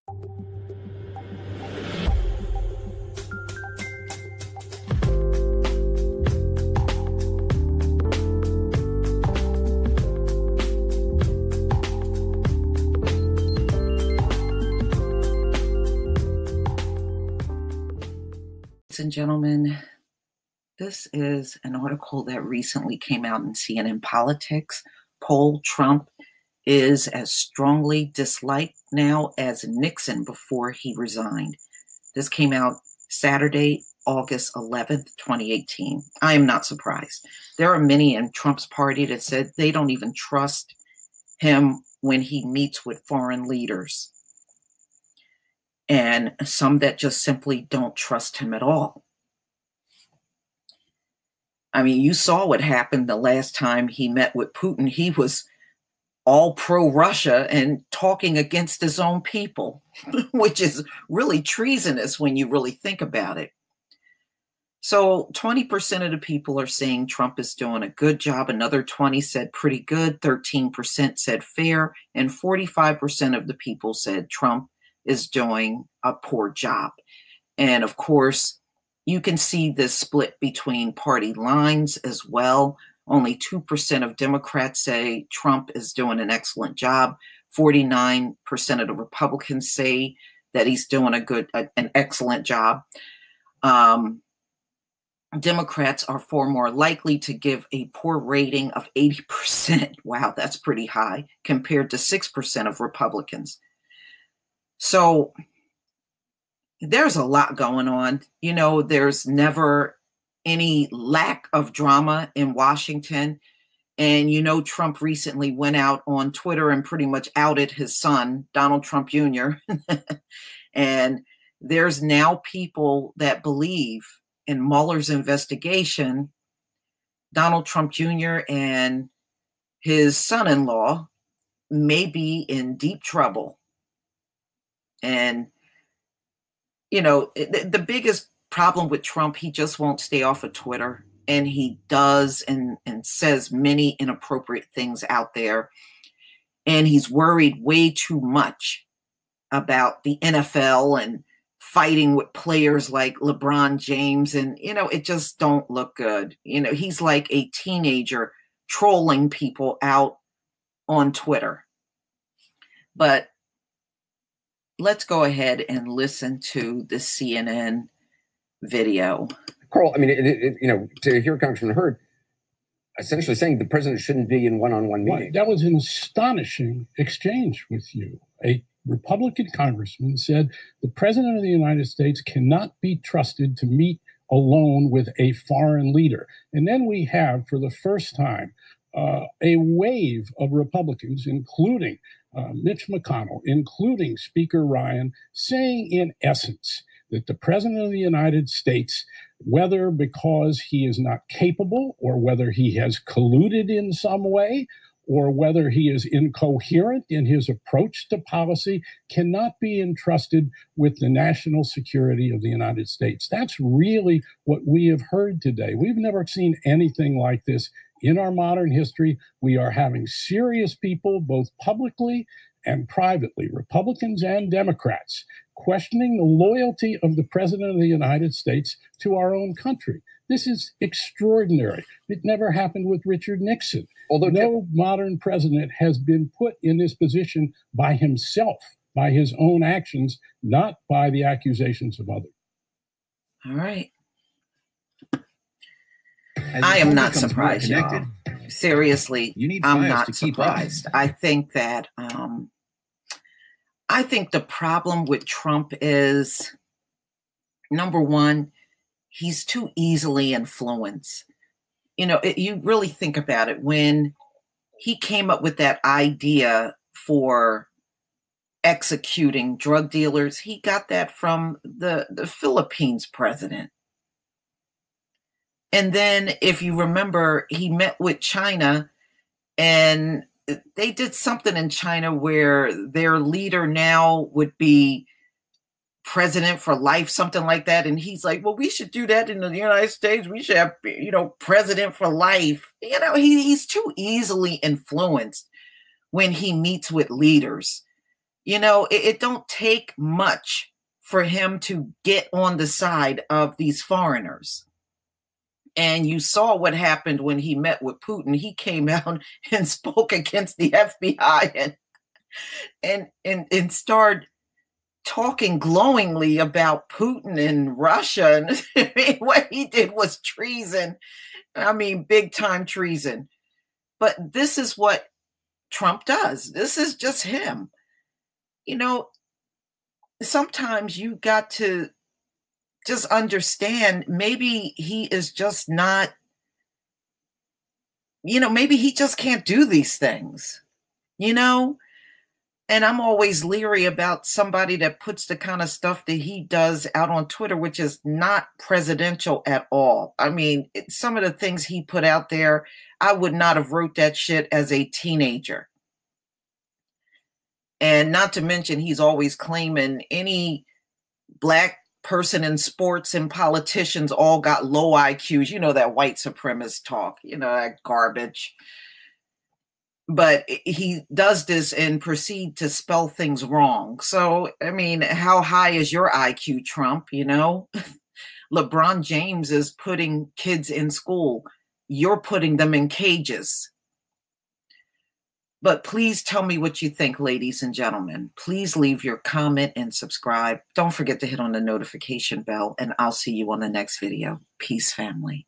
Ladies and gentlemen, this is an article that recently came out in CNN Politics. Poll: Trump is as strongly disliked now as Nixon before he resigned. This came out Saturday, August 11th, 2018. I am not surprised. There are many in Trump's party that said they don't even trust him when he meets with foreign leaders, and some that just simply don't trust him at all. I mean, you saw what happened the last time he met with Putin. He was all pro-Russia and talking against his own people, which is really treasonous when you really think about it. So 20% of the people are saying Trump is doing a good job. Another 20 said pretty good. 13% said fair. And 45% of the people said Trump is doing a poor job. And of course, you can see this split between party lines as well. Only 2% of Democrats say Trump is doing an excellent job. 49% of the Republicans say that he's doing an excellent job. Democrats are far more likely to give a poor rating of 80%. Wow, that's pretty high compared to 6% of Republicans. So there's a lot going on. You know, there's never any lack of drama in Washington. And, you know, Trump recently went out on Twitter and pretty much outed his son, Donald Trump Jr. And there's now people that believe in Mueller's investigation, Donald Trump Jr. and his son-in-law may be in deep trouble. And, you know, the biggest problem with Trump, he just won't stay off of Twitter. And he does and says many inappropriate things out there. And he's worried way too much about the NFL and fighting with players like LeBron James. And, you know, it just don't look good. You know, he's like a teenager trolling people out on Twitter. But let's go ahead and listen to the CNN video. Carl, I mean, you know, to hear Congressman Hurd essentially saying the president shouldn't be in one-on-one meetings. That was an astonishing exchange with you. A Republican congressman said the president of the United States cannot be trusted to meet alone with a foreign leader. And then we have, for the first time, a wave of Republicans, including Mitch McConnell, including Speaker Ryan, saying in essence that the president of the United States, whether because he is not capable or whether he has colluded in some way or whether he is incoherent in his approach to policy, cannot be entrusted with the national security of the United States. That's really what we have heard today. We've never seen anything like this in our modern history. We are having serious people, both publicly and privately, Republicans and Democrats, questioning the loyalty of the president of the United States to our own country. This is extraordinary. It never happened with Richard Nixon. Although no modern president has been put in this position by himself, by his own actions, not by the accusations of others. All right. I am not surprised, y'all. Seriously, I'm not surprised. I think that I think the problem with Trump is, number one, he's too easily influenced. You know, you really think about it. When he came up with that idea for executing drug dealers, he got that from the Philippines president. And then, if you remember, he met with China and they did something in China where their leader now would be president for life, something like that. And he's like, well, we should do that in the United States. We should have, you know, president for life. You know, he's too easily influenced when he meets with leaders. You know, it don't take much for him to get on the side of these foreigners. And you saw what happened when he met with Putin. He came out and spoke against the FBI and started talking glowingly about Putin and Russia. And what he did was treason. I mean, big time treason. But this is what Trump does. This is just him. You know, sometimes you got to just understand maybe he is just not, you know, maybe he just can't do these things, you know? And I'm always leery about somebody that puts the kind of stuff that he does out on Twitter, which is not presidential at all. I mean, some of the things he put out there, I would not have wrote that shit as a teenager. And not to mention, he's always claiming any black person in sports and politicians all got low IQs. You know, that white supremacist talk, you know, that garbage. But he does this and proceed to spell things wrong. So, I mean, how high is your IQ, Trump? You know, LeBron James is putting kids in school. You're putting them in cages. But please tell me what you think, ladies and gentlemen. Please leave your comment and subscribe. Don't forget to hit on the notification bell, and I'll see you on the next video. Peace, family.